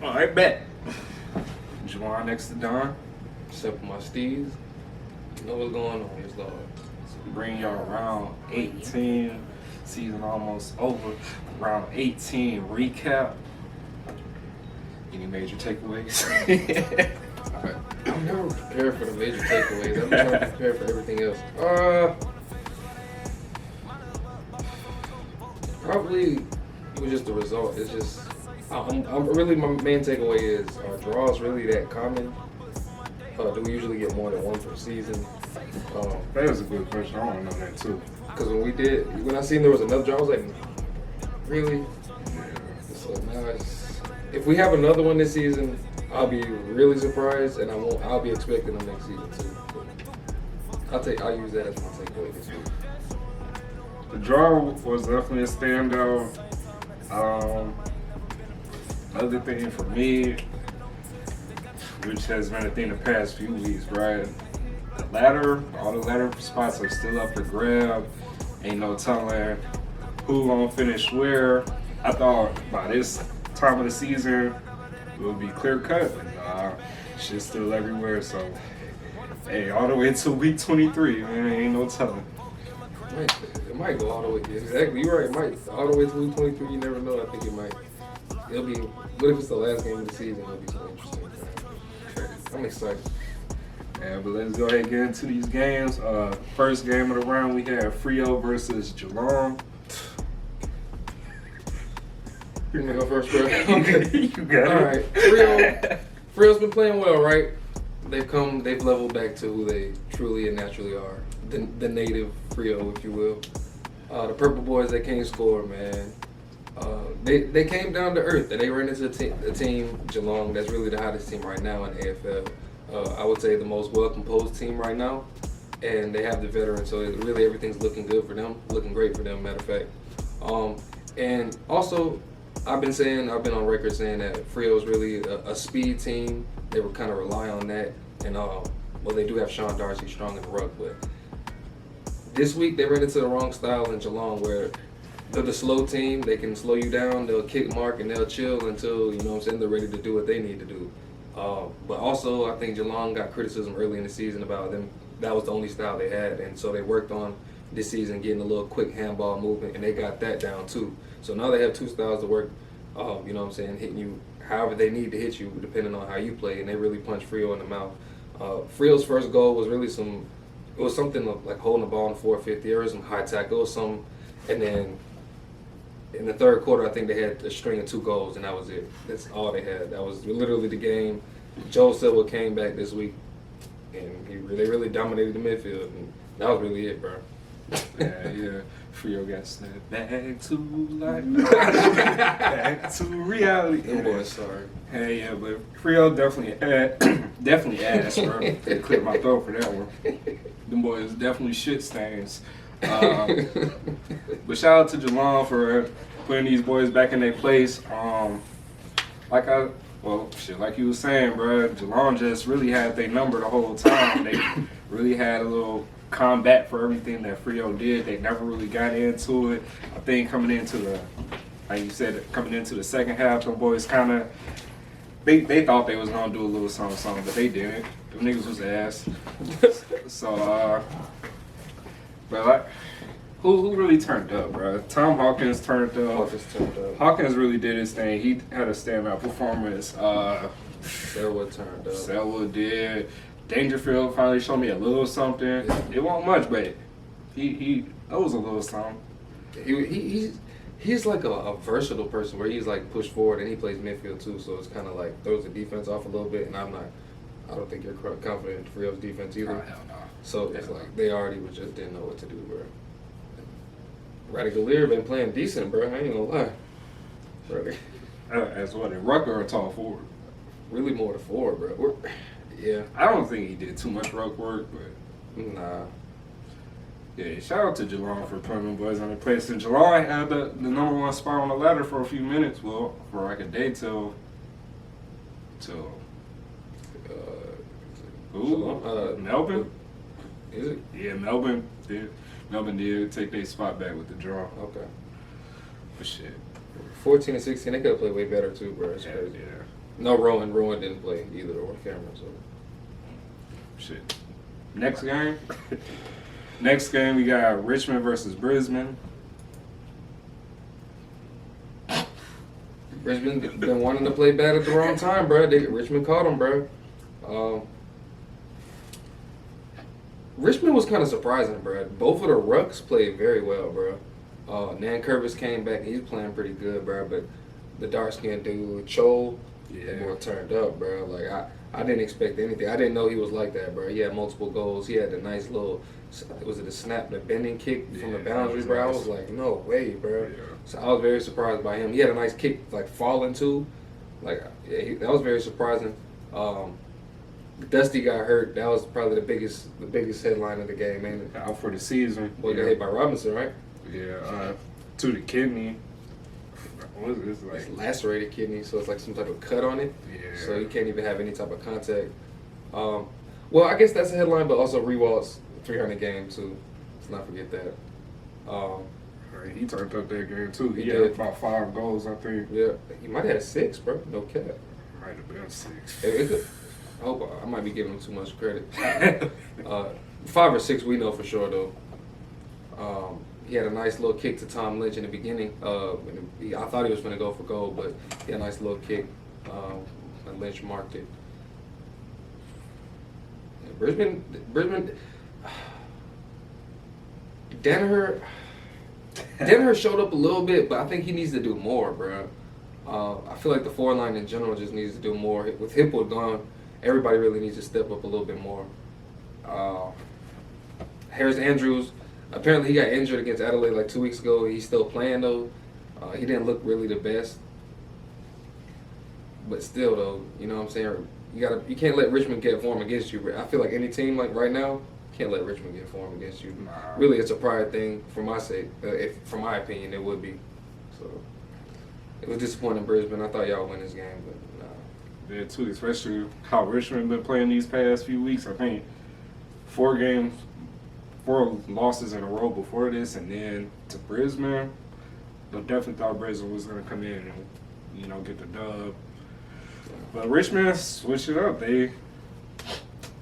All right, bet. Juwan next to Don. Except for my STEEZ. You know what's going on here, Lord. So we bring y'all around 18. Season almost over. Round 18 recap. Any major takeaways? I'm never prepared for the major takeaways. I'm trying to prepare for everything else. Probably it was just the result. It's just, I'm really, my main takeaway is, are draws really that common? Do we usually get more than one per season? That was a good question. I want to know that too. Because when I seen there was enough draws, I was like, really? Yeah. So now if we have another one this season, I'll be really surprised, and I'll be expecting them next season too. I'll use that as my takeaway this week. The draw was definitely a standout. Another thing for me, which has been a thing the past few weeks, right? The ladder, all the ladder spots are still up for grab. Ain't no telling who gonna finish where. I thought by this time of the season it would be clear cut, but shit's still everywhere. So, hey, all the way to week 23, man, ain't no telling. It might go all the way. Exactly, you're right. It might all the way to week 23. You never know. I think it might. It'll be. What if it's the last game of the season? It'll be so interesting. I'm excited. Yeah, but let's go ahead and get into these games. First game of the round, we have FREW versus Geelong. You're gonna go first, bro. Okay, you got it. All right, FREW's been playing well, right? They've leveled back to who they truly and naturally are, the native FREW, if you will. The Purple Boys, they can't score, man. They came down to earth, and they ran into a team, Geelong, that's really the hottest team right now in AFL. I would say the most well-composed team right now, and they have the veterans, so really everything's looking good for them, looking great for them, matter of fact. And also, I've been on record saying that FREW is really a speed team. They would kind of rely on that, and well, they do have Sean Darcy strong in the ruck, but this week they ran into the wrong style in Geelong, where they're the slow team. They can slow you down. They'll kick mark and they'll chill until, you know what I'm saying, they're ready to do what they need to do. But also, I think Geelong got criticism early in the season about them. That was the only style they had, and so they worked on this season getting a little quick handball movement, and they got that down too. So now they have two styles to work. You know what I'm saying, hitting you however they need to hit you, depending on how you play, and they really punched FREW in the mouth. FREW's first goal was really something like holding the ball in 450. There was some high tackles, and then in the third quarter, I think they had a string of 2 goals, and that was it. That's all they had. That was literally the game. Joe Silva came back this week, and they really dominated the midfield, and that was really it, bro. Yeah. FREW got snapped back to life, back to reality. Them boys, sorry. Hey, yeah, but FREW definitely ass, bro. They cleared my throat for that one. Them boys definitely shit stains. But shout out to Geelong for putting these boys back in their place. Like you was saying, bro, Geelong just really had their number the whole time. They really had a little combat for everything that FREW did. They never really got into it. I think coming into the second half, them boys kind of, they thought they was gonna do a little something, but they didn't. Them niggas was ass. So, but who really turned up, bro? Tom Hawkins turned up. Hawkins really did his thing. He had a standout performance. Selwood turned up. Selwood did. Dangerfield finally showed me a little something. It wasn't much, but he that was a little something. He's like a versatile person where he's like pushed forward and he plays midfield too, so it's kind of like throws the defense off a little bit. And I don't think you're confident in FREW's defense either. Oh, hell no. So it's like they already just didn't know what to do, bro. Radical been playing decent, bro. I ain't gonna lie. As what, a rucker or a tall forward? Really more to forward, bro. Yeah. I don't think he did too much ruck work, but nah. Yeah, shout out to Geelong for putting them boys on their place. And Geelong had the number 1 spot on the ladder for a few minutes, well, for like a day till Melbourne? Is it? Yeah, Melbourne did. Melbourne did take their spot back with the draw. Okay. But shit. 14 and 16, they could have played way better too, bro. It's crazy. Yeah. No, Rowan didn't play either, or Cameron. So Shit. Next game. Next game, we got Richmond versus Brisbane. Richmond been wanting to play bad at the wrong time, bro. Richmond caught them, bro. Richmond was kind of surprising, bro. Both of the rucks played very well, bro. Nan Curvis came back. He's playing pretty good, bro. But the dark-skinned dude, Chol, that boy turned up, bro. Like, I didn't expect anything. I didn't know he was like that, bro. He had multiple goals. He had a nice little, was it a snap, the bending kick from the boundary, bro? I was like, no way, bro. Yeah. So I was very surprised by him. He had a nice kick, like, falling too. Like, yeah, that was very surprising. Dusty got hurt. That was probably the biggest headline of the game, ain't it? Out for the season. Boy got hit by Robinson, right? Yeah, to the kidney. What is this like? It's lacerated kidney, so it's like some type of cut on it. Yeah. So you can't even have any type of contact. Well, I guess that's a headline, but also Rewalt's 300 game too. Let's not forget that. He turned up that game too. He He had did. about 5 goals, I think. Yeah, he might have had 6, bro. No cap. Might have been 6. It could, I hope I might be giving him too much credit. 5 or 6, we know for sure though. He had a nice little kick to Tom Lynch in the beginning. I thought he was going to go for goal, but he had a nice little kick, and Lynch marked it. Yeah, Brisbane. Danaher showed up a little bit, but I think he needs to do more, bro. I feel like the forward line in general just needs to do more. With Hippo gone, everybody really needs to step up a little bit more. Harris Andrews, apparently he got injured against Adelaide like 2 weeks ago. He's still playing though. He didn't look really the best, but still though, you know what I'm saying. You can't let Richmond get form against you. I feel like any team like right now can't let Richmond get form against you. Nah. Really, it's a pride thing for my sake. For my opinion, it would be. So it was disappointing, Brisbane. I thought y'all would win this game, but nah. Yeah, too, especially how Richmond been playing these past few weeks. I think 4 losses in a row before this, and then to Brisbane. I definitely thought Brisbane was going to come in and, get the dub. But Richmond switched it up. They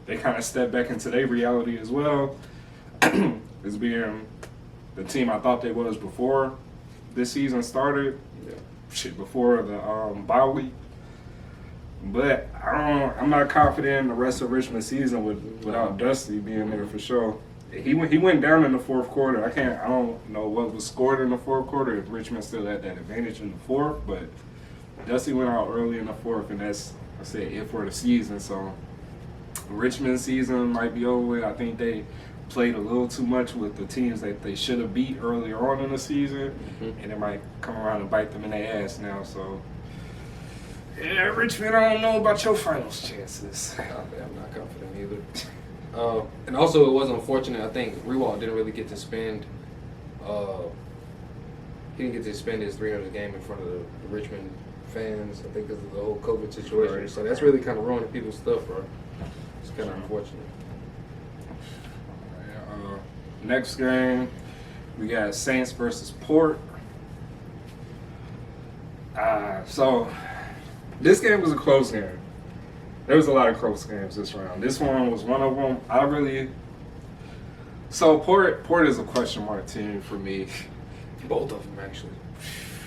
kind of stepped back into their reality as well. As being the team I thought they was before this season started. Yeah. Shit, before the bye week. But I'm not confident in the rest of Richmond's season without Dusty being there for sure. He went down in the fourth quarter. I don't know what was scored in the fourth quarter, if Richmond still had that advantage in the fourth, but Dusty went out early in the fourth, and that's, I said, it for the season. So Richmond's season might be over with. I think they played a little too much with the teams that they should have beat earlier on in the season, and it might come around and bite them in their ass now. So yeah, Richmond, I don't know about your finals chances. I'm not confident either. And also, it was unfortunate. I think Rewalt didn't really get to spend. He didn't get to spend his 300th game in front of the Richmond fans. I think because of the whole COVID situation. Right. So that's really kind of ruining people's stuff, bro. It's kind of unfortunate. Next game, we got Saints versus Port. So this game was a close game. There was a lot of close games this round. This one was one of them. So Port is a question mark team for me. Both of them, actually.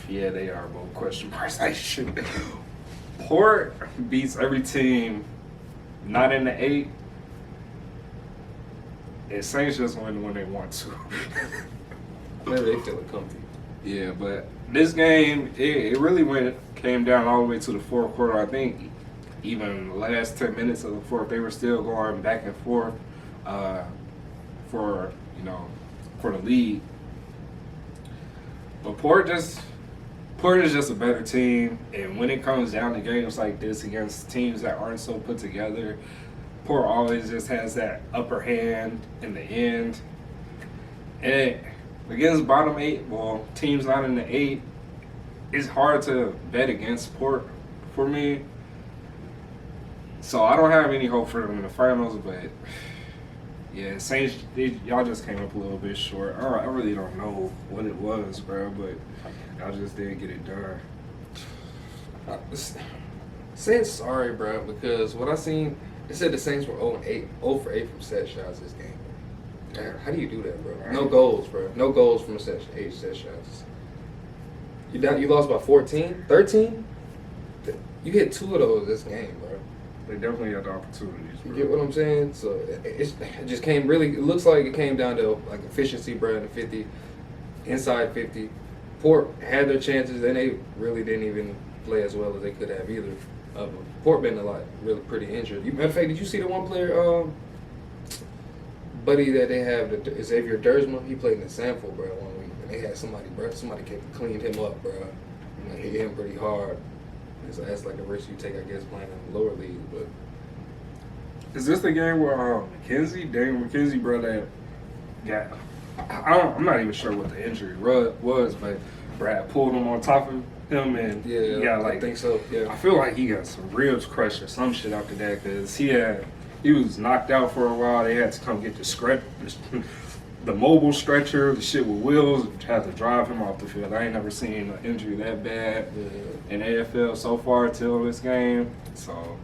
Yeah, they are both question marks. Port beats every team not in the 8. And Saints just win when they want to. Maybe they feeling comfy. Yeah, but this game, it really came down all the way to the fourth quarter. I think even the last 10 minutes of the fourth, they were still going back and forth for the lead. But Port is just a better team, and when it comes down to games like this against teams that aren't so put together, Port always just has that upper hand in the end. And against bottom 8, teams not in the 8, it's hard to bet against Port for me. So I don't have any hope for them in the finals, but yeah, Saints, y'all just came up a little bit short. I really don't know what it was, bro, but y'all just didn't get it done. Saints sorry, bro, because what I seen, they said the Saints were 0 for 8 from set shots this game. Man, how do you do that, bro? No goals, bro. No goals from 8 set shots. You lost by 14, 13. You hit 2 of those this game, bro. They definitely had the opportunities. You get what I'm saying? So it just came really. It looks like it came down to like efficiency, bro. In the 50, inside 50. Port had their chances, and they really didn't even play as well as they could have either. Port been really pretty injured. Matter of fact, did you see the one player, buddy that they have, Xavier Dersma? He played in the Sample, bro, 1 week, and they had somebody cleaned him up, bro. And hit him pretty hard. And so that's like a risk you take, I guess, playing in the lower league. But is this the game where Daniel McKenzie, bro, that got? I'm not even sure what the injury was, but Brad pulled him on top of him, and I think so. Yeah, I feel like he got some ribs crushed or some shit after that because he was knocked out for a while. They had to come get the mobile stretcher, the shit with wheels, had to drive him off the field. I ain't never seen an injury that bad in AFL so far till this game. So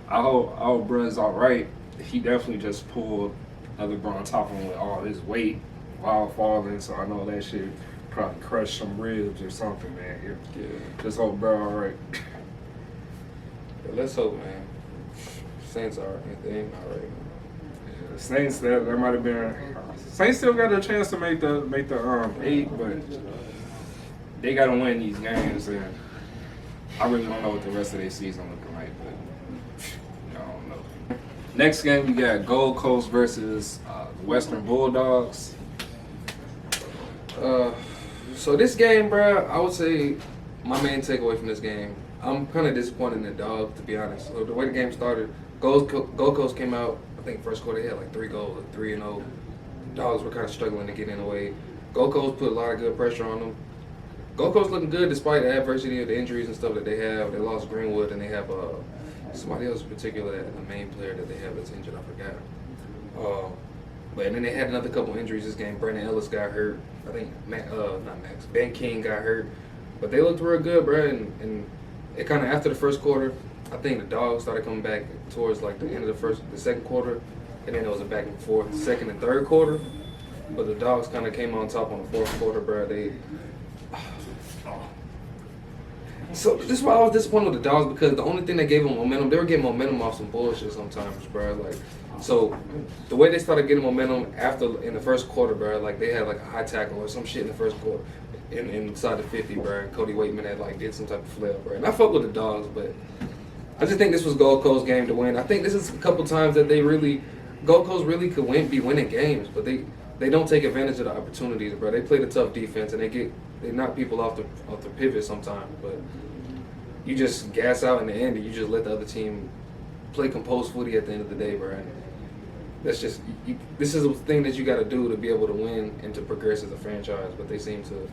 I hope bruh's all right. He definitely just pulled other bro on top of him with all his weight while falling. So I know that shit probably crushed some ribs or something, man. Yeah. Just hope bro all right. But let's hope, man. Saints are they ain't all right. Yeah, Saints that might have been. Saints still got a chance to make the 8, but they got to win these games, and I really don't know what the rest of their season looking like, but I don't know. Next game we got Gold Coast versus the Western Bulldogs. So this game, bro, I would say my main takeaway from this game, I'm kind of disappointed in the Dogs, to be honest. So the way the game started, Gold Coast came out, I think first quarter they had like 3 goals, like 3-0. Dogs were kind of struggling to get in the way. Gold Coast put a lot of good pressure on them. Gold Coast looking good despite the adversity of the injuries and stuff that they have. They lost Greenwood, and they have somebody else in particular, a main player that they have that's injured. I forgot. And then they had another couple injuries this game. Brandon Ellis got hurt. I think Ben King got hurt. But they looked real good, bro. And it kind of after the first quarter, I think the Dogs started coming back towards like the end of the second quarter, and then it was a back and forth second and third quarter. But the Dogs kind of came on top on the fourth quarter, bro. So this is why I was disappointed with the Dogs, because the only thing that gave them momentum, they were getting momentum off some bullshit sometimes, bro. Like, so the way they started getting momentum in the first quarter, bro, like they had like a high tackle or some shit in the first quarter inside the 50, bro. And Cody Waitman had like did some type of flail, bro. And I fuck with the Dogs, but I just think this was Gold Coast's game to win. I think this is a couple times that Gold Coast really could be winning games, but they don't take advantage of the opportunities, bro. They play the tough defense, and they knock people off the pivot sometimes, but you just gas out in the end, and you just let the other team play composed footy at the end of the day, bro. And that's just this is a thing that you got to do to be able to win and to progress as a franchise, but they seem to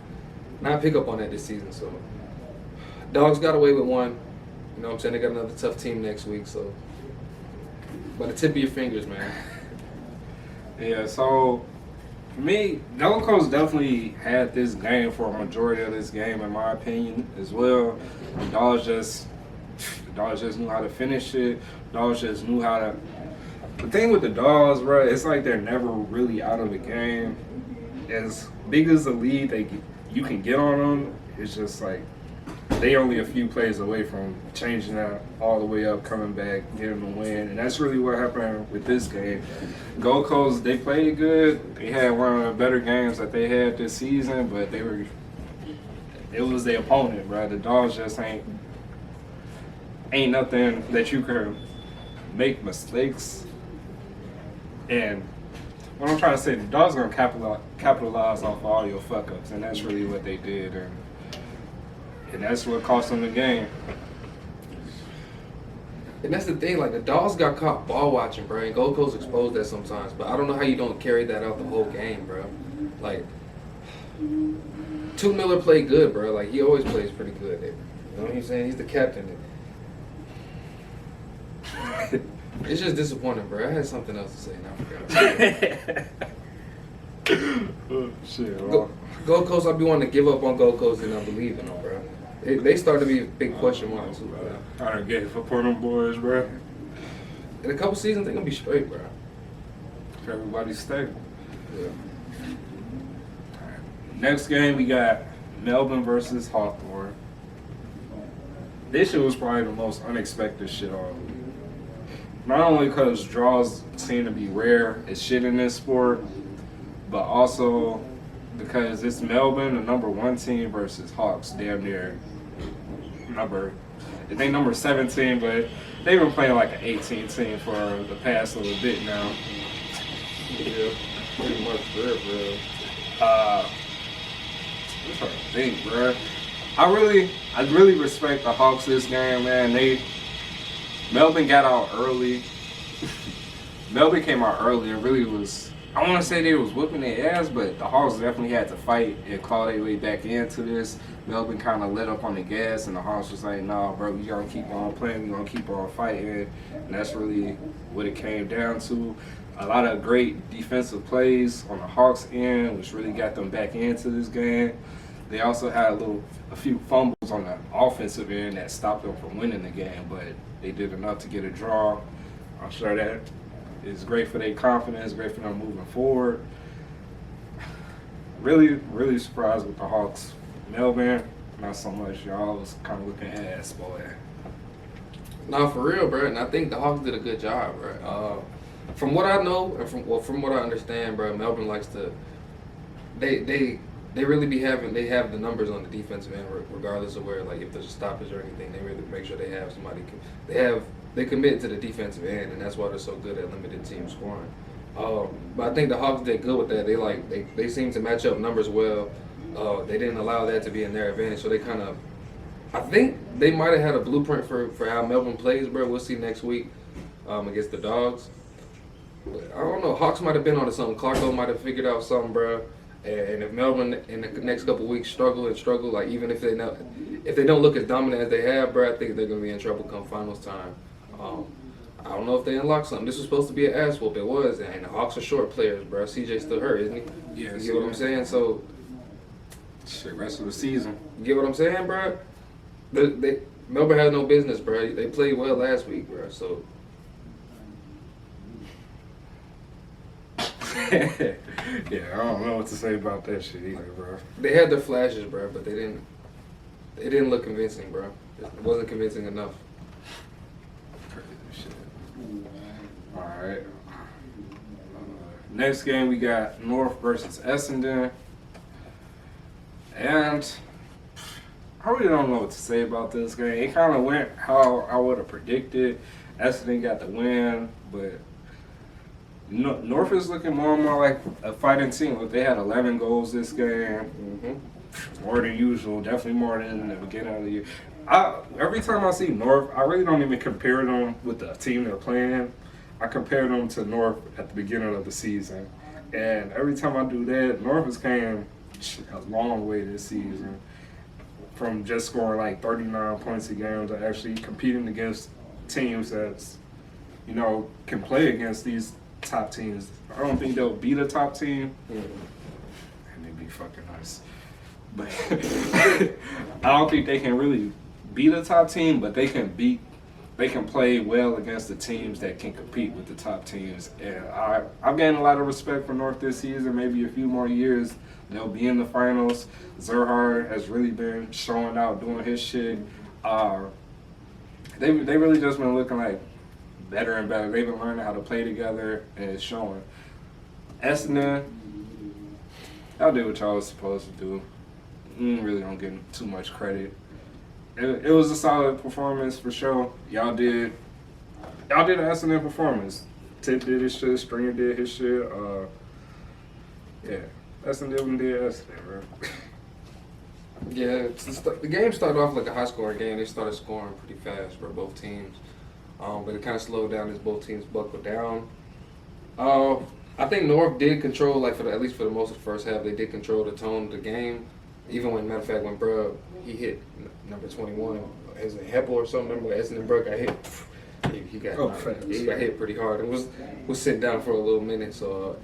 not pick up on that this season. So Dogs got away with one. You know what I'm saying? They got another tough team next week, so by the tip of your fingers, man. Yeah, so for me, Gold Coast definitely had this game for a majority of this game, in my opinion, as well. The Dogs just knew how to finish it. Dogs just knew how to. The thing with the Dogs, bro, it's like they're never really out of the game. As big as the lead you can get on them, it's just like they only a few plays away from changing that all the way up, coming back, getting the win. And that's really what happened with this game. Gold Coast, they played good. They had one of the better games that they had this season, but it was their opponent, bro. The Dogs just ain't nothing that you can make mistakes. And what I'm trying to say, the Dogs are gonna capitalize off all your fuck ups, and that's really what they did. And that's what cost them the game. And that's the thing, like the Dogs got caught ball watching, bro, and Gold Coast exposed that sometimes. But I don't know how you don't carry that out the whole game, bro. Like, Miller played good, bro. Like, he always plays pretty good. You know what I'm saying? He's the captain. It's just disappointing, bro. I had something else to say, and I forgot. Oh, shit. Gold Coast, I be wanting to give up on Gold Coast and I believe in them, bro. They started to be a big question mark too, bro. I done gave up on them boys, bro. In a couple seasons, they're gonna be straight, bro. If everybody stay. Yeah. Next game, we got Melvin versus Hawthorn. This shit was probably the most unexpected shit all week. Not only because draws seem to be rare as shit in this sport, but also because it's Melvin, the #1 team, versus Hawks, damn near number 17, but they've been playing like an 18 team for the past little bit now. Yeah, pretty much for real. I'm trying to think, bro. I really respect the Hawks this game, man. Melvin got out early. Melvin came out early and really was, I want to say they was whooping their ass, but the Hawks definitely had to fight and claw their way back into this. Melvin kind of let up on the gas, and the Hawks was like, nah, bro, we gonna keep on playing, we gonna keep on fighting. And that's really what it came down to. A lot of great defensive plays on the Hawks end, which really got them back into this game. They also had a few fumbles on the offensive end that stopped them from winning the game, but they did enough to get a draw. I'm sure that is great for their confidence, great for them moving forward. Really surprised with the Hawks. Melvin, not so much. Y'all was kind of looking ass, boy. No, for real, bro. And I think the Hawks did a good job, bro. From what I know and from what I understand, bro, Melvin likes to. They really they have the numbers on the defensive end, regardless of where, like, if there's a stoppage or anything. They really make sure they have somebody. They commit to the defensive end, and that's why they're so good at limited team scoring. But I think the Hawks did good with that. They seem to match up numbers well. They didn't allow that to be in their advantage, so they kind of. I think they might have had a blueprint for how Melvin plays, bro. We'll see next week against the Dogs. But I don't know. Hawks might have been onto something. Clarko might have figured out something, bro. And if Melvin in the next couple of weeks struggle, like even if they don't look as dominant as they have, bro, I think they're gonna be in trouble come finals time. I don't know if they unlock something. This was supposed to be an ass whoop. It was, and the Hawks are short players, bro. CJ's still hurt, isn't he? Yeah. You get what I'm saying? So, shit, rest of the season. you get what I'm saying, bro? Melbourne has no business, bro. They played well last week, bro. So. Yeah, I don't know what to say about that shit either, bro. They had their flashes, bro, but they didn't look convincing, bro. It wasn't convincing enough. Crazy shit. All right. Next game we got North versus Essendon, and I really don't know what to say about this game. It kind of went how I would have predicted. Essendon got the win, but North is looking more and more like a fighting team. They had 11 goals this game. Mm-hmm. More than usual, definitely more than the beginning of the year. Every time I see North, I really don't even compare them with the team they're playing. I compare them to North at the beginning of the season. And every time I do that, North has came a long way this season. From just scoring like 39 points a game to actually competing against teams that's, can play against these top teams. I don't think they'll beat a top team. And they'd be fucking nice. But I don't think they can really beat a top team, but they can play well against the teams that can compete with the top teams. And I've gained a lot of respect for North this season. Maybe a few more years, they'll be in the finals. Zerhard has really been showing out, doing his shit. They really just been looking like better and better. They've been learning how to play together, and it's showing. Essendon, y'all did what y'all was supposed to do. Really don't get too much credit. It was a solid performance for sure. Y'all did an Essendon performance. Tip did his shit, Stringer did his shit. Yeah, Essendon did Essendon, bro. Yeah, the game started off like a high-scoring game. They started scoring pretty fast for both teams. But it kind of slowed down as both teams buckled down. I think North did control, at least for the most of the first half, they did control the tone of the game. Even when, matter of fact, when Bruh, he hit number 21, as a Heppel or something, remember when Essendon Bruh got hit? He got hit pretty hard and was sitting down for a little minute. So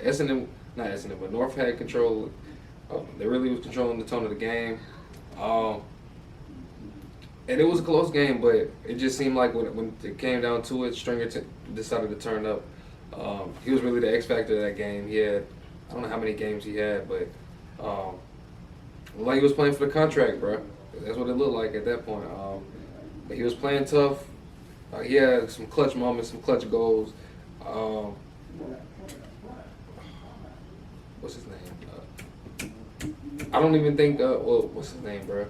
but North had control. They really was controlling the tone of the game. And it was a close game, but it just seemed like when it came down to it, Stringer decided to turn up. He was really the X factor of that game. He had, I don't know how many games he had, but like he was playing for the contract, bro. That's what it looked like at that point. But he was playing tough. He had some clutch moments, some clutch goals. What's his name? I don't even think. What's his name, bro?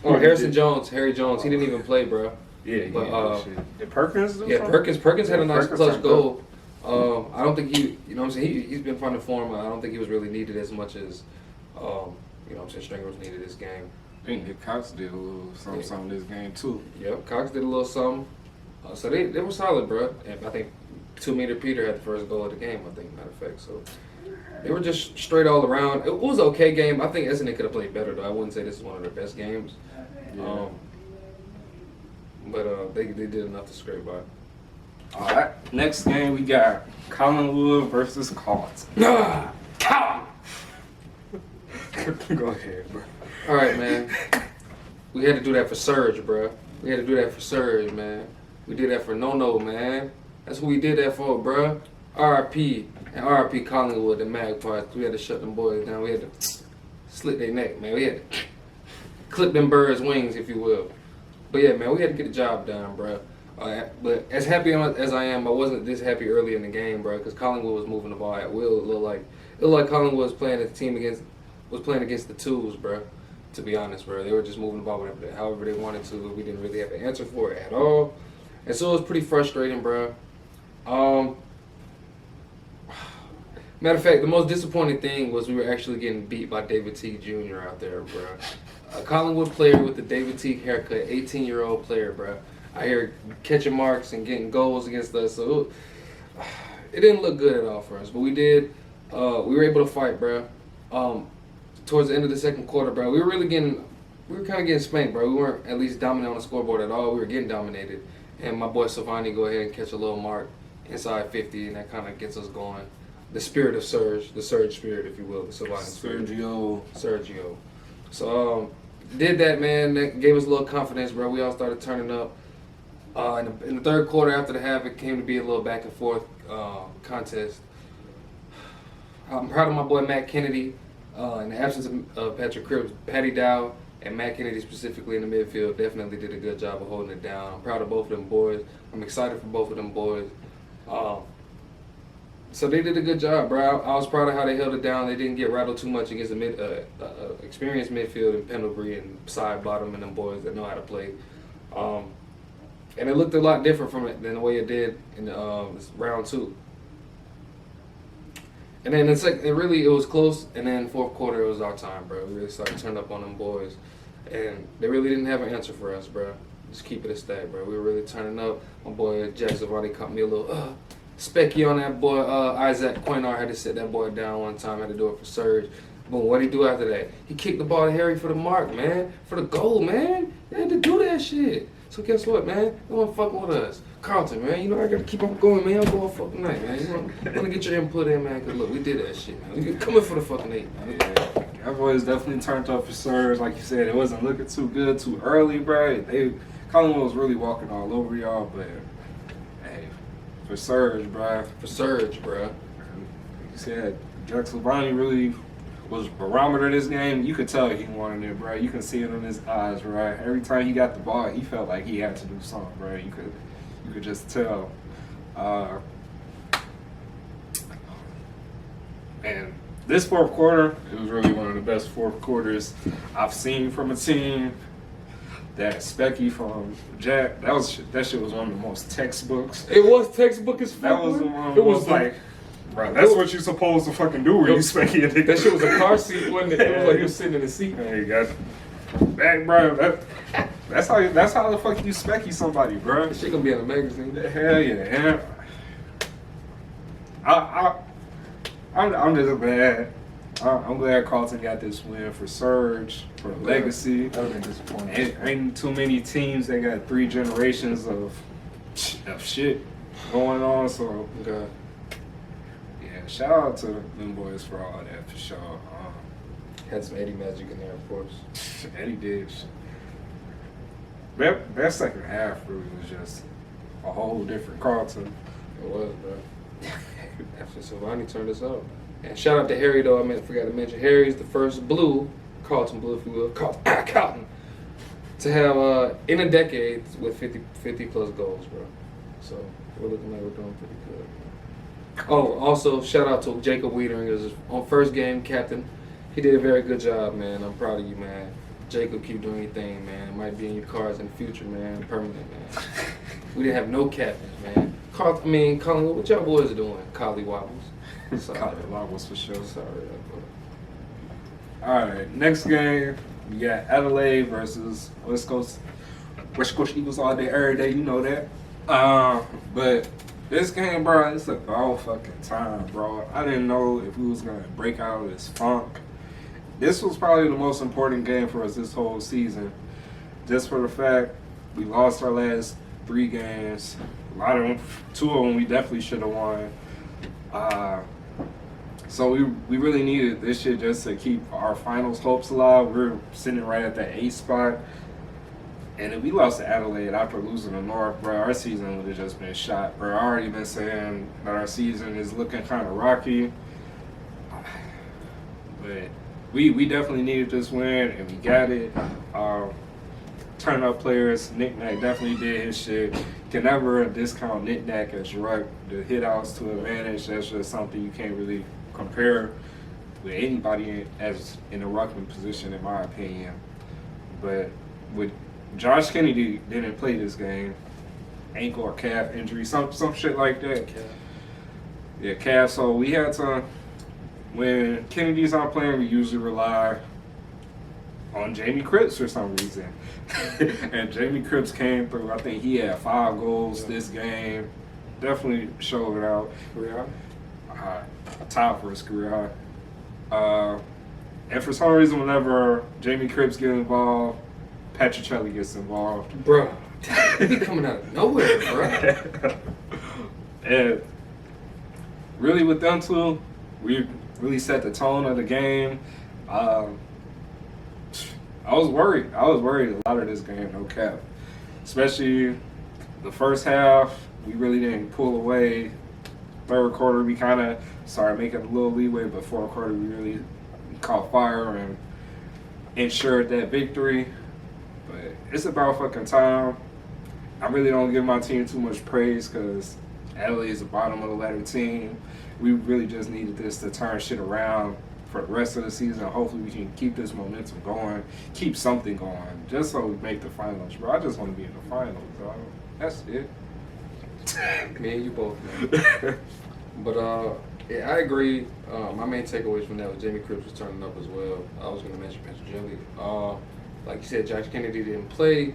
Oh, Harrison Jones, Harry Jones. He didn't even play, bro. Yeah, but, Did Perkins do yeah, something? Perkins had a nice Perkins clutch had goal. I don't think he, you know what I'm saying, he's been finding form. I don't think he was really needed as much as, you know what I'm saying, Stringer was needed this game. I think Nick Cox did a little something this game, too. Yep, Cox did a little something. So they were solid, bro. And I think 2 Meter Peter had the first goal of the game, I think, matter of fact. So they were just straight all around. It was an okay game. I think Essendon could have played better, though. I wouldn't say this is one of their best games. Yeah. But they did enough to scrape by. All right, next game we got Commonwealth versus Carlton. Go ahead, bro. All right, man. We had to do that for Surge, bro. We had to do that for Surge, man. We did that for No, man. That's who we did that for, bro. RIP and RIP Collingwood, the Magpies. We had to shut them boys down. We had to slit their neck, man. We had to clip them birds' wings, if you will. But yeah, man, we had to get the job done, bro. But as happy as I am, I wasn't this happy early in the game, bro, because Collingwood was moving the ball at will. It looked like Collingwood was playing against the twos, bro. To be honest, bro, they were just moving the ball however they wanted to. We didn't really have an answer for it at all, and so it was pretty frustrating, bro. Matter of fact, the most disappointing thing was we were actually getting beat by David Teague Jr. out there, bro. A Collingwood player with the David Teague haircut, 18-year-old player, bro. I hear catching marks and getting goals against us, so it didn't look good at all for us. But we did. We were able to fight, bro. Towards the end of the second quarter, bro, we were kind of getting spanked, bro. We weren't at least dominant on the scoreboard at all. We were getting dominated. And my boy Silvani go ahead and catch a little mark inside 50, and that kind of gets us going. The spirit of Surge, the Surge spirit, if you will, the Silvani spirit. Sergio. So, did that, man. That gave us a little confidence, bro. We all started turning up. In the third quarter, after the half, it came to be a little back and forth contest. I'm proud of my boy Matt Kennedy. In the absence of Patrick Cripps, Patty Dow and Matt Kennedy specifically in the midfield definitely did a good job of holding it down. I'm proud of both of them boys. I'm excited for both of them boys. So they did a good job, bro. I was proud of how they held it down. They didn't get rattled too much against the experienced midfield in Pendlebury and Side Bottom and them boys that know how to play. And it looked a lot different than the way it did in round 2. And then it was close. And then fourth quarter, it was our time, bro. We really started turning up on them boys, and they really didn't have an answer for us, bro. Just keep it a stat, bro. We were really turning up. My boy Jack Zavani caught me a little specky on that boy. Isaac Quinar had to sit that boy down one time. Had to do it for Surge. But what did he do after that? He kicked the ball to Harry for the mark, man. For the goal, man. They had to do that shit. So guess what, man? They want fucking with us. Carlton, man, you know I gotta keep on going, man. I'm going fucking night, man. You wanna get your input in, man? Cause look, we did that shit, man. We coming for the fucking 8, man. Yeah, our boys definitely turned up for Surge. Like you said, it wasn't looking too good too early, bro. Collingwood was really walking all over y'all, but hey, for Surge, bro. Like you said, Jack Silvani really was barometer of this game. You could tell he wanted it, bro. You can see it in his eyes, bro. Every time he got the ball, he felt like he had to do something, bro. You could just tell. And this fourth quarter, it was really one of the best fourth quarters I've seen from a team. That Specky from Jack, that shit was one of the most textbooks. It was textbook as fuck. That was the one. It was like, bro, that's what you're supposed to fucking do when you Specky a nigga. That shit was a car seat, wasn't it? It was like you was sitting in the seat. Hey, you got that, bro. That's how the fuck you Specky somebody, bro. That shit gonna be in a magazine. Hell yeah. I'm just glad. I'm glad Carlton got this win for Surge, for the legacy. That would have been disappointing. Ain't too many teams that got 3 generations of shit going on. So, yeah, shout out to them boys for all that, for sure. Had some Eddie magic in there, of course. Eddie did. That second half really was just a whole different Carlton. It was, bro. After Silvani turned us up. And shout out to Harry, though. I forgot to mention, Harry's the first blue, Carlton blue, if you will, Carlton, to have, in a decade, with 50 plus goals, bro. So we're looking like we're doing pretty good. Oh, also, shout out to Jacob Wiedering, who's on first game captain. He did a very good job, man. I'm proud of you, man. Jacob, keep doing your thing, man. It might be in your cards in the future, man. Permanent, man. We didn't have no captains, man. Colin, what y'all boys are doing? Collie Wobbles. Sorry. Collie Wobbles for sure. Sorry. All right, next game, we got Adelaide versus West Coast Eagles all day, every day. You know that. But this game, bro, it's about fucking time, bro. I didn't know if we was gonna break out of this funk. This was probably the most important game for us this whole season, just for the fact we lost our last 3 games. A lot of them, 2 of them, we definitely should have won. So we really needed this shit just to keep our finals hopes alive. We're sitting right at that 8th spot. And if we lost to Adelaide after losing to North, bro, our season would have just been shot, bro. I already been saying that our season is looking kind of rocky. But we definitely needed this win, and we got it. Turn up players, Nick Nack definitely did his shit. Can never discount Nick Nack as Ruck. The hit outs to advantage, that's just something you can't really compare with anybody as in a ruckman position, in my opinion. But with Josh Kennedy didn't play this game, ankle or calf injury, some shit like that. Yeah, calf. So we had to, when Kennedy's not playing, we usually rely on Jamie Cripps for some reason. And Jamie Cripps came through. I think he had 5 goals this game. Definitely showed it out. Career top for his career high. And for some reason, whenever Jamie Cripps gets involved, Patricelli gets involved. Bro, he coming out of nowhere, bro. And really with them two, we really set the tone of the game. I was worried. I was worried a lot of this game, no cap. Especially the first half, we really didn't pull away. Third quarter, we kind of started making a little leeway, but fourth quarter, we really caught fire and ensured that victory. But it's about fucking time. I really don't give my team too much praise because Adelaide is the bottom of the ladder team. We really just needed this to turn shit around for the rest of the season. Hopefully we can keep this momentum going, keep something going, just so we make the finals, bro. I just want to be in the finals, bro. That's it. Me and you both, man. But yeah, I agree. My main takeaways from that was Jamie Cripps was turning up as well. I was going to mention Patricelli. Like you said, Josh Kennedy didn't play.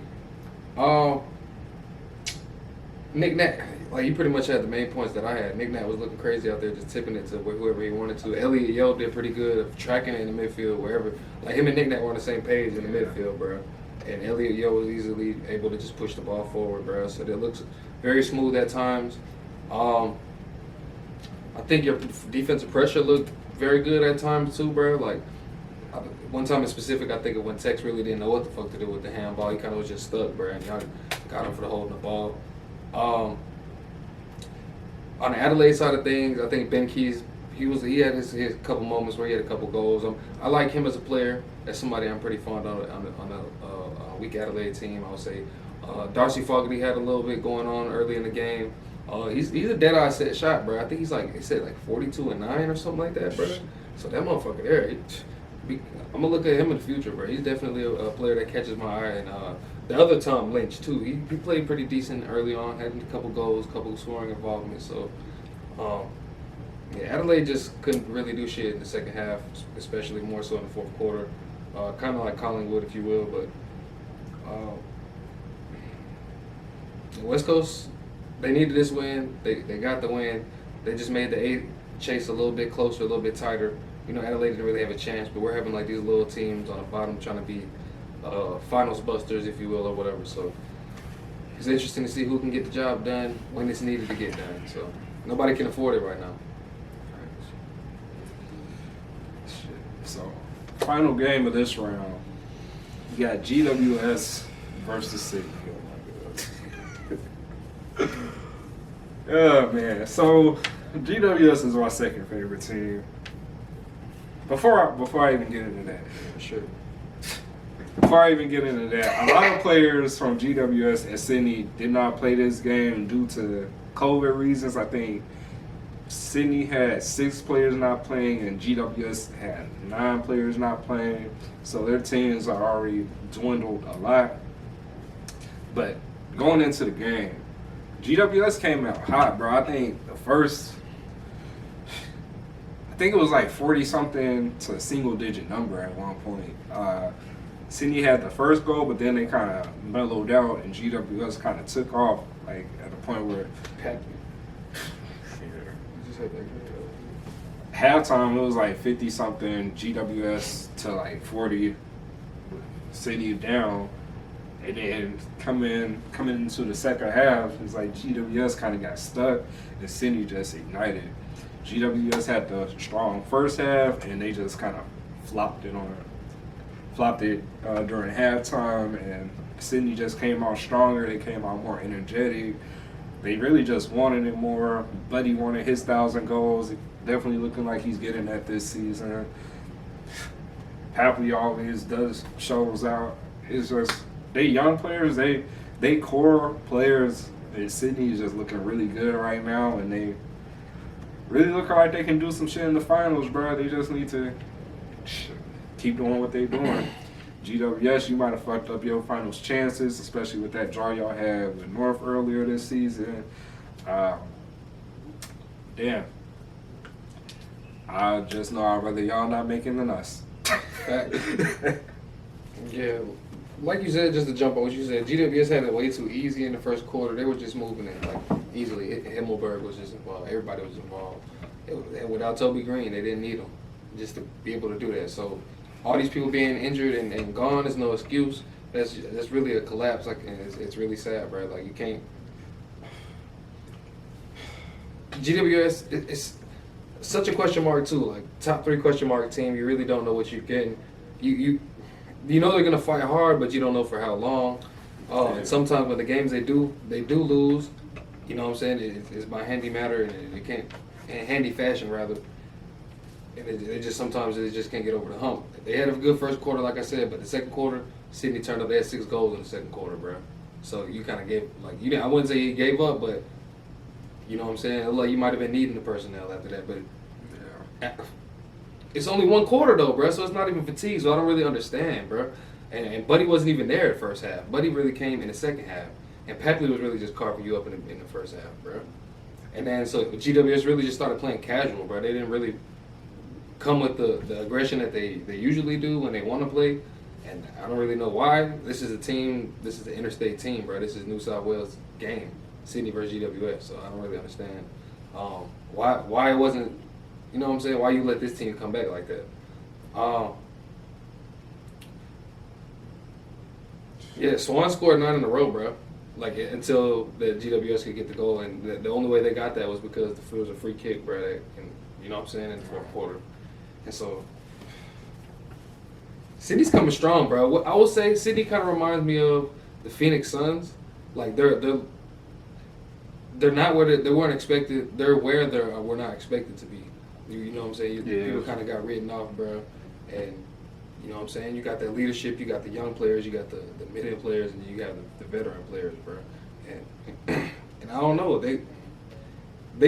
Nick Nack, like he pretty much had the main points that I had. Nick Nack was looking crazy out there, just tipping it to whoever he wanted to. Elliot Yo did pretty good of tracking it in the midfield, wherever. Like him and Nick Nack were on the same page in the midfield, bro. And Elliot Yo was easily able to just push the ball forward, bro. So it looks very smooth at times. I think your defensive pressure looked very good at times too, bro. Like one time in specific, I think of when Tex really didn't know what the fuck to do with the handball. He kind of was just stuck, bro. And y'all got him for the holding the ball. On the Adelaide side of things, I think Ben Keys, he had his couple moments where he had a couple goals. I like him as a player. That's somebody I'm pretty fond of on the weak Adelaide team. I would say Darcy Fogarty had a little bit going on early in the game. He's a dead-eye set shot, bro. I think he's like, he said like 42-9 or something like that, bro. So that motherfucker there, I'm gonna look at him in the future, bro. He's definitely a player that catches my eye. And the other Tom Lynch too, he played pretty decent early on, had a couple goals, couple scoring involvements. So yeah, Adelaide just couldn't really do shit in the second half, especially more so in the fourth quarter. Kind of like Collingwood, if you will, but West Coast, they needed this win. They got the win. They just made the 8 chase a little bit closer, a little bit tighter. You know, Adelaide didn't really have a chance, but we're having like these little teams on the bottom trying to be finals busters, if you will, or whatever. So it's interesting to see who can get the job done when it's needed to get done. So nobody can afford it right now. So final game of this round, you got GWS versus Sydney. Oh my god. Oh man. So GWS is my second favorite team. Before I even get into that, Sure. Before I even get into that, a lot of players from GWS and Sydney did not play this game due to COVID reasons. I think Sydney had 6 players not playing and GWS had 9 players not playing. So their teams are already dwindled a lot. But going into the game, GWS came out hot, bro. I think it was like 40-something to a single-digit number at one point. Sydney had the first goal, but then they kind of mellowed out, and GWS kind of took off, like at the point where halftime it was like 50-something GWS to like 40 Sydney down, and then coming into the second half, it's like GWS kind of got stuck, and Sydney just ignited. GWS had the strong first half, and they just kind of flopped it during halftime, and Sydney just came out stronger. They came out more energetic. They really just wanted it more. Buddy wanted his 1,000 goals. Definitely looking like he's getting that this season. Papley always shows out. It's just they young players. They core players. And Sydney is just looking really good right now, and they really look like they can do some shit in the finals, bro. They just need to keep doing what they're doing. GWS, you might have fucked up your finals chances, especially with that draw y'all had with North earlier this season. Damn. I just know I'd rather y'all not making than us. Yeah, like you said, just to jump on what you said, GWS had it way too easy in the first quarter. They were just moving it like easily. Himmelberg was just involved. Everybody was involved. And without Toby Green, they didn't need him just to be able to do that. So all these people being injured and gone is no excuse. That's really a collapse. Like, and it's really sad, bro. Like, you can't. GWS, it's such a question mark too. Like, top 3 question mark team. You really don't know what you're getting. You know they're gonna fight hard, but you don't know for how long. And sometimes when the games they do lose. You know what I'm saying? It's by handy matter, and it can't, in handy fashion rather. And it just sometimes they just can't get over the hump. They had a good first quarter, like I said, but the second quarter, Sydney turned up. They had 6 goals in the second quarter, bro. So you kind of gave I wouldn't say you gave up, but you know what I'm saying. Like, you might have been needing the personnel after that, but it's only one quarter though, bro. So it's not even fatigue. So I don't really understand, bro. And Buddy wasn't even there the first half. Buddy really came in the second half, and Papley was really just carving you up in the first half, bro. And then so GWS really just started playing casual, bro. They didn't really come with the aggression that they usually do when they want to play, and I don't really know why. This is the interstate team, bro. This is New South Wales game, Sydney versus GWS, so I don't really understand why it wasn't, you know what I'm saying, why you let this team come back like that. Yeah, Swan scored 9 in a row, bro. Like, until the GWS could get the goal, and the only way they got that was because it was a free kick, bro. And you know what I'm saying, in the fourth quarter. And so, Sydney's coming strong, bro. What I will say, Sydney kind of reminds me of the Phoenix Suns. Like, they're not where they weren't expected. They're where we're not expected to be. You know what I'm saying? People kind of got written off, bro. And you know what I'm saying? You got that leadership. You got the young players. You got the mid players, and you got the veteran players, bro. And I don't know. They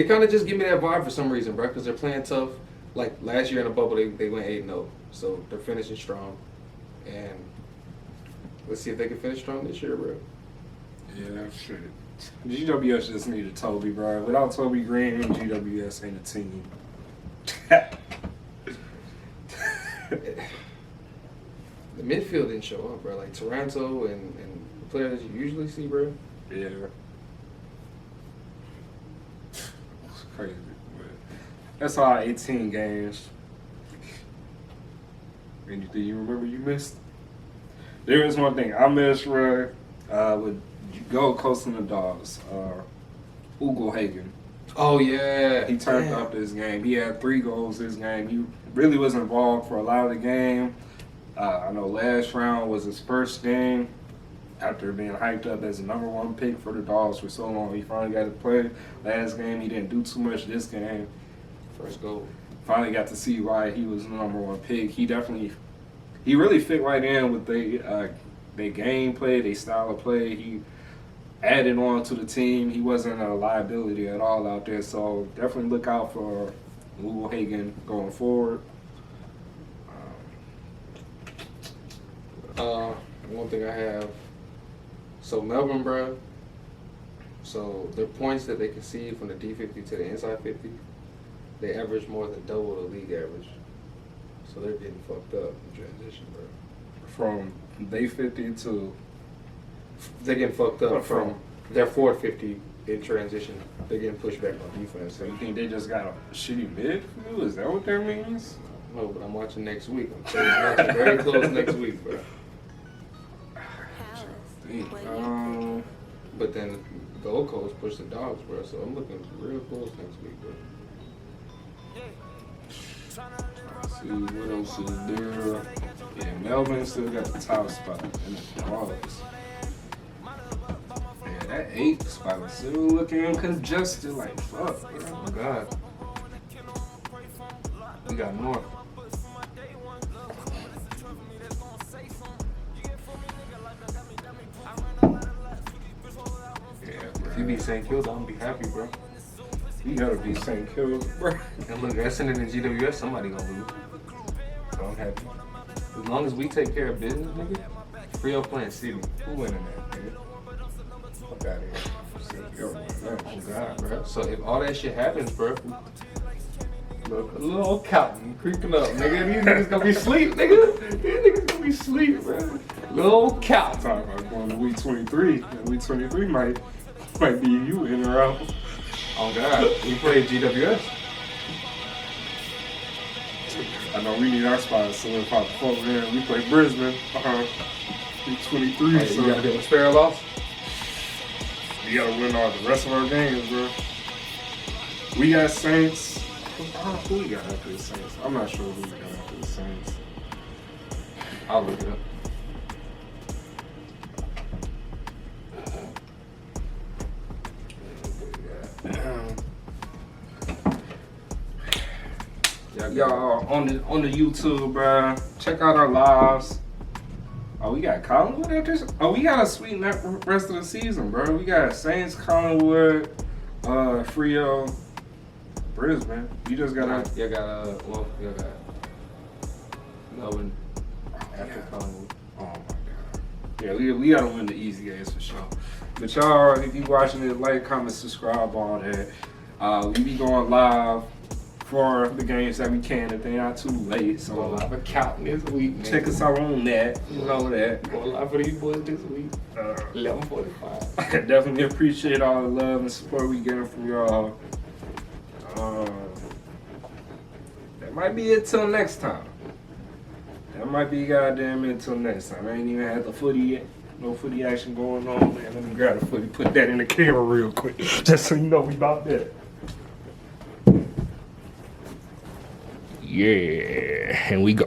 kind of just give me that vibe for some reason, bro, because they're playing tough. Like, last year in the bubble, they went 8-0. So they're finishing strong. And let's see if they can finish strong this year, bro. Yeah, shit. GWS just needed Toby, bro. Without Toby Green, GWS ain't a team. The midfield didn't show up, bro. Like, Toronto and the players that you usually see, bro. Yeah. It's crazy. But that's all 18 games. Anything you remember you missed? There is one thing I missed, bro, with Gold Coast and the Dogs. Ugo Hagen. Oh, yeah. He turned up this game. He had 3 goals this game. He really was involved for a lot of the game. I know last round was his first game after being hyped up as the #1 pick for the Dogs for so long. He finally got to play. Last game, he didn't do too much. This game, First goal. finally got to see why he was the #1 pick. He really fit right in with their gameplay, their style of play. He added on to the team. He wasn't a liability at all out there. So definitely look out for Louisville Hagen going forward. One thing I have. So Melvin, bro. So their points that they concede from the D50 to the inside 50, they average more than double the league average. So they're getting fucked up in transition, bro. From day 50 to They're getting fucked up from their 450 in transition. They're getting pushed back on defense. so you think they just got a shitty midfield? Is that what that means? No, but I'm watching next week. I'm saying it's watching very close next week, bro. But then Gold Coast pushed the Dogs, bro. So I'm looking real close next week, bro. See what else is there? Yeah, Melvin still got the top spot in the Dogs. Yeah, that 8th spot is still looking congested like fuck, bro. Oh God. We got North. If you beat St. Kilda, I'm gonna be happy, bro. You gotta be St. Kilda, bro. And look, Essendon and GWS, somebody gonna lose. So I'm happy. As long as we take care of business, nigga. FREW playing City. Who winning that, nigga? Fuck out of here. St. Kilda, Oh God, bro. So if all that shit happens, bro, look, a little Calton creeping up, nigga. These niggas gonna be asleep, nigga. These niggas gonna be asleep, bro. Little Calton. Talking about going to week 23. And week 23 might be you in or out. Oh God, we played GWS. I know we need our spot, so if I fall there, we play Brisbane. Week 23, Hey, so you gotta do a spare loss. we gotta win all the rest of our games, bro. We got Saints. Who we got after the Saints? I'm not sure who we got after the Saints. I'll look it up. Y'all on the YouTube, bro. Check out our lives. Oh, we got Collingwood after this? Oh, we got a sweet rest of the season, bro. We got Saints, Collingwood, FREW, Brisbane. You just got You got Melvin after Collingwood. Oh my god. Yeah, we gotta win the easy games for sure. But y'all, if you watching it, like, comment, subscribe, all that. We be going live for the games that we can if they're not too late. So Going live accounting this week, man. check us out on that. You know that. Going live for these boys this week. 11:45. I definitely appreciate all the love and support we getting from y'all. That might be it till next time. That might be goddamn it till next time. I ain't even had the footy yet. No footy action going on, man. Let me grab the footy, put that in the camera real quick, just so you know we about that. Yeah, and we go.